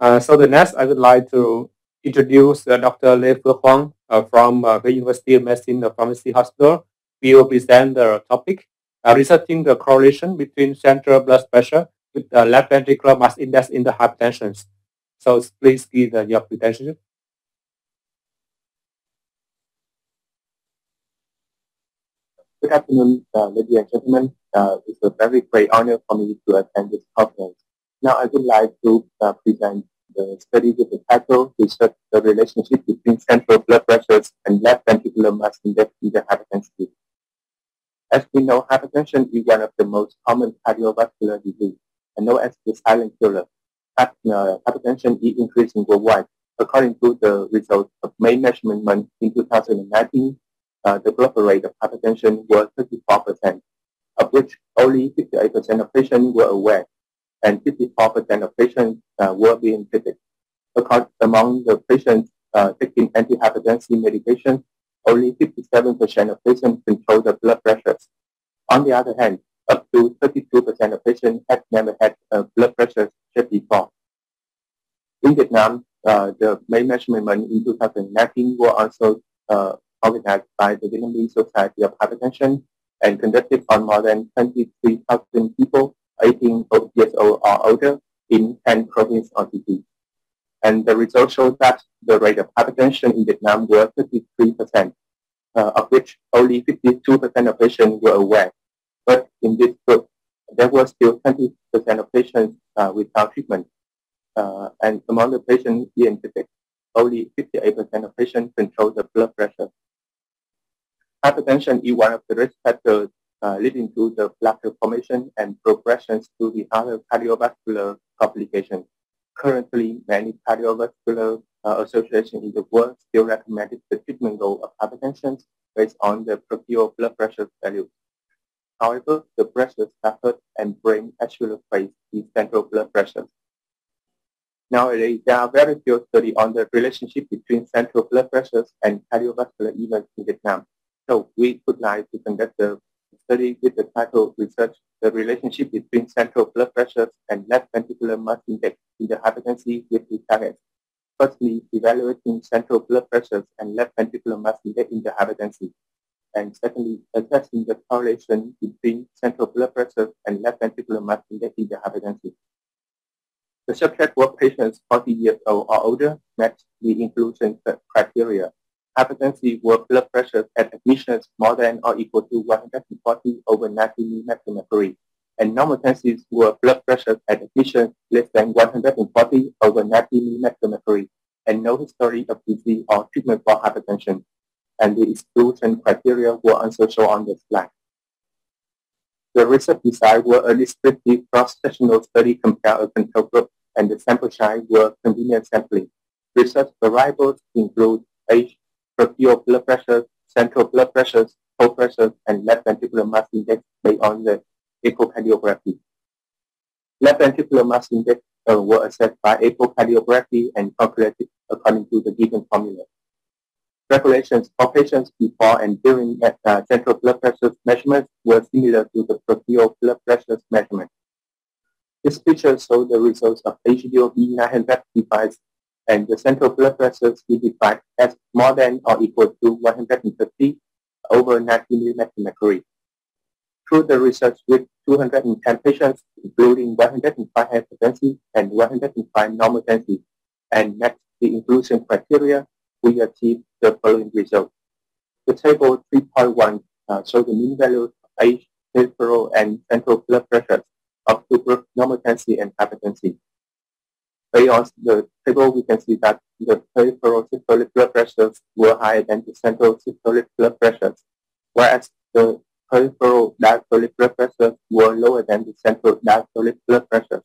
So the next, I would like to introduce Dr. Lê Phước Huang from the University of Medicine Pharmacy Hospital. We will present the topic, researching the correlation between central blood pressure with left ventricular mass index in the hypertension. So please give your presentation. Good afternoon, ladies and gentlemen. It's a very great honor for me to attend this conference. Now I would like to present the study with the title, Research the Relationship Between Central Blood Pressures and Left Ventricular Mass Index in the Hypertension. As we know, hypertension is one of the most common cardiovascular disease, and known as the silent killer. Hypertension is increasing worldwide. According to the results of main measurement in 2019, the global rate of hypertension was 34%, of which only 58% of patients were aware, and 54% of patients were being treated. Among the patients taking antihypertensive medication, only 57% of patients control the blood pressures. On the other hand, up to 32% of patients had never had a blood pressure check before. In Vietnam, the main measurement in 2019 were also organized by the Vietnamese Society of Hypertension and conducted on more than 23,000 people 18 years old or older in 10 provinces or cities. And the results showed that the rate of hypertension in Vietnam were 33%, of which only 52% of patients were aware. But in this group, there were still 20% of patients without treatment. And among the patients being treated, only 58% of patients control the blood pressure. Hypertension is one of the risk factors leading to the plaque formation and progressions to the other cardiovascular complications. Currently, many cardiovascular associations in the world still recommended the treatment goal of hypertension based on the peripheral blood pressure value. However, the pressures that hurt and brain actually face the central blood pressure. Nowadays, there are very few studies on the relationship between central blood pressures and cardiovascular events in Vietnam. So we would like to conduct a study with the title Research the Relationship Between Central Blood Pressures and Left Ventricular Mass Index in the Hypertension with the targets. Firstly, evaluating central blood pressures and left ventricular mass index in the hypertension. And secondly, assessing the correlation between central blood pressures and left ventricular mass index in the hypertension. The subject were patients 40 years old or older, met the inclusion criteria. Hypertensive were blood pressures at admissions more than or equal to 140 over 90 mmHg, and normotensives were blood pressures at admissions less than 140 over 90 mmHg, and no history of disease or treatment for hypertension. And the exclusion criteria were also shown on the slide. The research design were a descriptive cross-sectional study compared a control group, and the sample size were convenient sampling. Research variables include age, peripheral blood pressure, central blood pressures, pulse pressures, and left ventricular mass index based on the echocardiography. Left ventricular mass index were assessed by echocardiography and calculated according to the given formula. Regulations for patients before and during central blood pressure measurements were similar to the peripheral blood pressure measurement. This picture shows the results of HUYom T device, and the central blood pressures we defined as more than or equal to 150 over 90 mmHg. Through the research with 210 patients, including 105 hypertensive and 105 normotensive, and met the inclusion criteria, we achieved the following results. The table 3.1 shows the mean values of age, peripheral, and central blood pressures of two groups, normotensive and hypertensive. Based on the table, we can see that the peripheral systolic blood pressures were higher than the central systolic blood pressures, whereas the peripheral diastolic blood pressures were lower than the central diastolic blood pressures,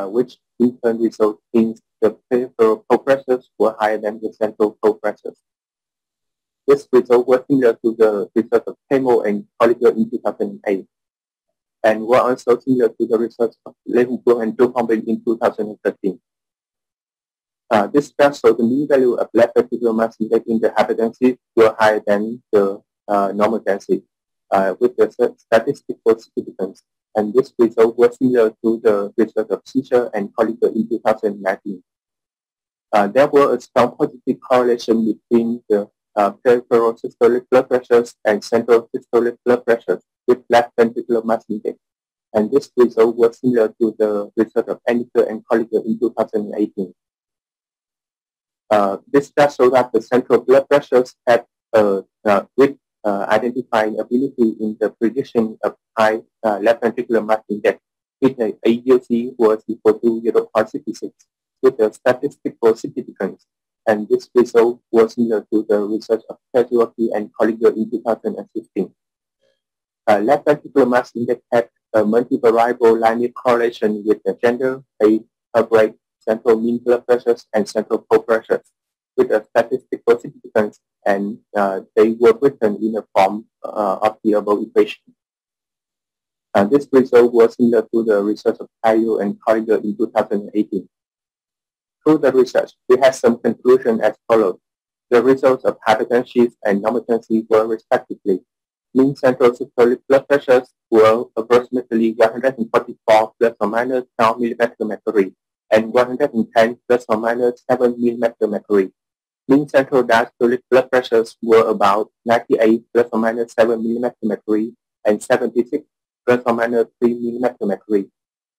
which in turn results in the peripheral pulse pressures were higher than the central pulse pressures. This result was similar to the result of Chemo and Collier in 2008, and were also similar to the results of Lê and Thông in 2013. This graph shows the mean value of left ventricular mass index in the hypertensive were higher than the normotensive, with the statistical significance. And this result was similar to the result of Chia and Collier in 2019. There were a strong positive correlation between the peripheral systolic blood pressures and central systolic blood pressures with left ventricular mass index. And this result was similar to the result of Enniger and Collier in 2018. This does show that the central blood pressures had a good identifying ability in the prediction of high left ventricular mass index, with the AUC was equal to 0.66 with a statistical significance. And this result was similar to the research of Casualty and Collier in 2016. Left ventricular mass index had a multivariable linear correlation with the gender, age, heart rate, central mean blood pressures, and central pole pressures with a statistical significance, and they were written in the form of the above equation. This result was similar to the research of Caio and Collier in 2018. Through the research, we had some conclusion as follows. The results of hypertensives and normotensive were respectively. Mean central systolic blood pressures were approximately 144 plus or minus 12 mmHg and 110 plus or minus 7 mmHg. Mean central diastolic blood pressures were about 98 plus or minus 7 mmHg and 76 plus or minus 3 mmHg.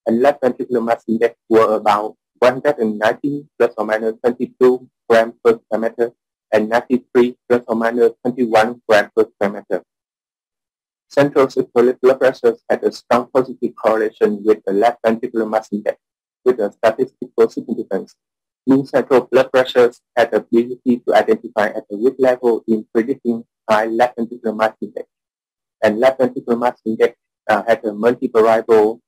And left ventricular mass index were about 119 plus or minus 22 grams per square meter and 93 plus or minus 21 grams per square meter. Central systolic blood pressures had a strong positive correlation with the left ventricular mass index with a statistical significance. Mean central blood pressures had the ability to identify at the weak level in predicting high left ventricular mass index. And left ventricular mass index had a multivariable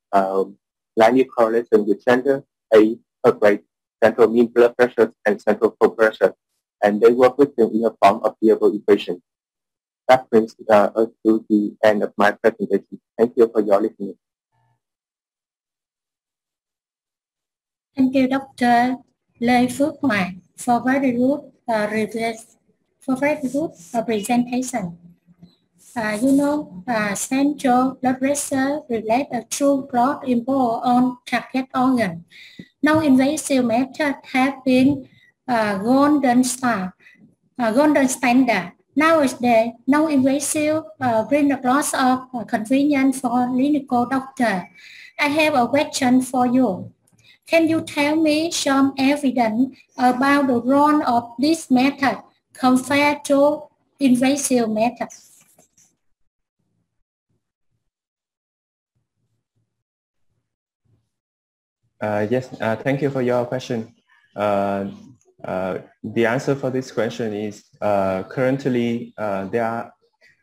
linear correlation with gender, age, heart rate, central mean blood pressures, and central pole pressure. And they were written in the form of the above equation. That brings us to the end of my presentation. Thank you for your listening. Thank you, Dr. Lê Phước Hoàng, for very good presentation. Central blood pressure relate a true broad impact on cardiac organ. Non-invasive methods have been golden standard. Nowadays, non-invasive bring a lot of convenience for clinical doctor. I have a question for you. Can you tell me some evidence about the role of this method compared to invasive methods? Yes, thank you for your question. The answer for this question is currently there are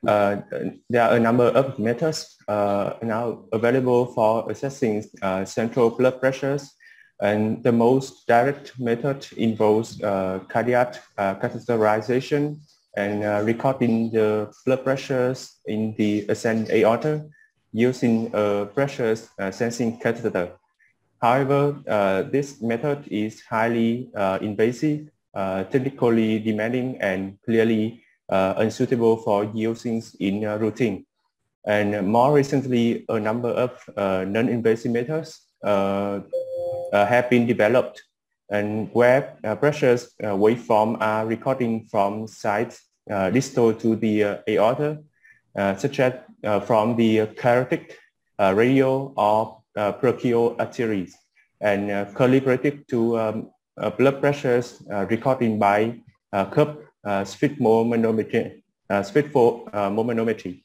a number of methods now available for assessing central blood pressures, and the most direct method involves cardiac catheterization and recording the blood pressures in the ascending aorta using a pressure sensing catheter. However, this method is highly invasive, technically demanding, and clearly unsuitable for using in routine. And more recently, a number of non-invasive methods have been developed, and where pressures waveform are recording from sites distal to the aorta, such as from the carotid, radial, or brachial arteries, and calibrated to blood pressures recording by curved sphygmomanometry.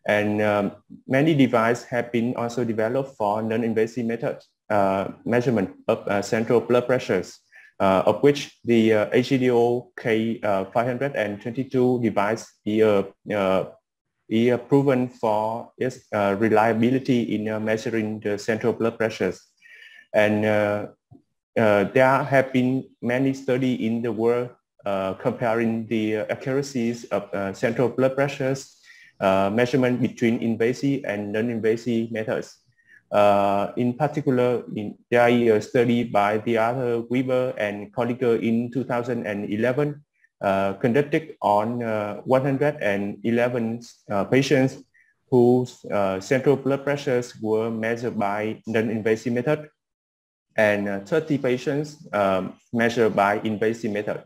And many devices have been also developed for non-invasive methods measurement of central blood pressures, of which the HGDO K522 device is proven for its reliability in measuring the central blood pressures. And there have been many studies in the world comparing the accuracies of central blood pressures measurement between invasive and non-invasive methods. In particular, there is a study by the author Weber and Collier in 2011 conducted on 111 patients whose central blood pressures were measured by non-invasive method. and 30 patients measured by invasive method.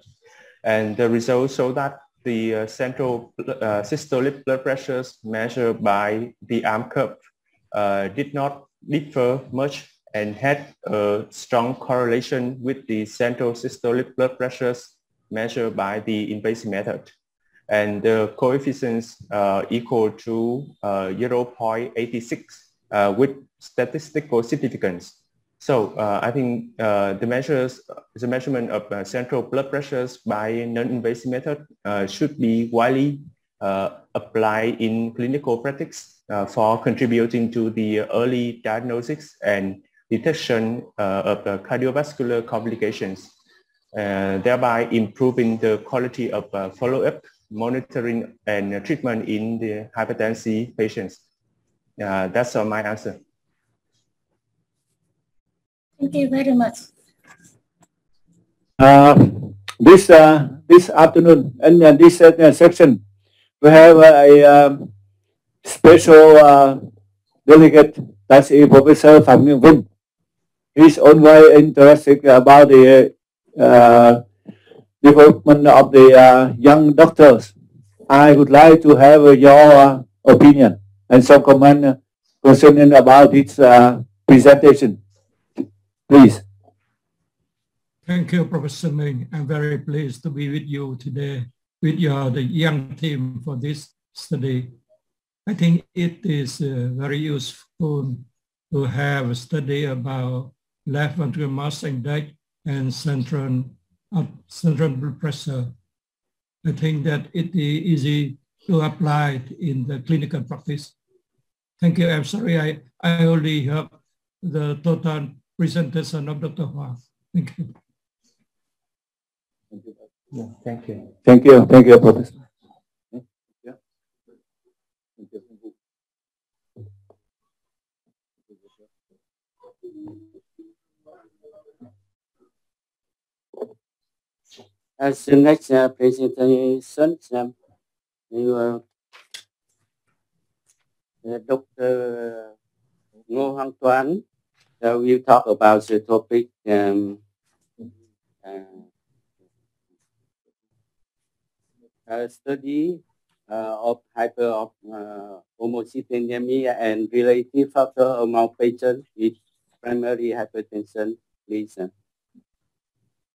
And the results show that the central systolic blood pressures measured by the arm curve did not differ much and had a strong correlation with the central systolic blood pressures measured by the invasive method. And the coefficients equal to 0.86 with statistical significance. So I think the measurement of central blood pressures by non-invasive method should be widely applied in clinical practice for contributing to the early diagnosis and detection of cardiovascular complications, thereby improving the quality of follow-up, monitoring, and treatment in the hypertensive patients. That's my answer. Thank you very much. This afternoon and this section, we have a special delegate, that's Professor Phân. He's always interested about the development of the young doctors. I would like to have your opinion and some comment concerning about this presentation. Please. Thank you, Professor Minh. I'm very pleased to be with you today, with the young team for this study. I think it is very useful to have a study about left ventricular mass index and central blood pressure. I think that it is easy to apply in the clinical practice. Thank you. I'm sorry, I only have the total presentation of Dr. Hoa. Thank you. Yeah, thank you. Thank you. Thank you, Professor. Yeah. Thank you. As the next presentation, Dr. Ngô Hoàng Tuấn will talk about the topic study of hyperhomocythemia and related factor among patients with primary hypertension. Please.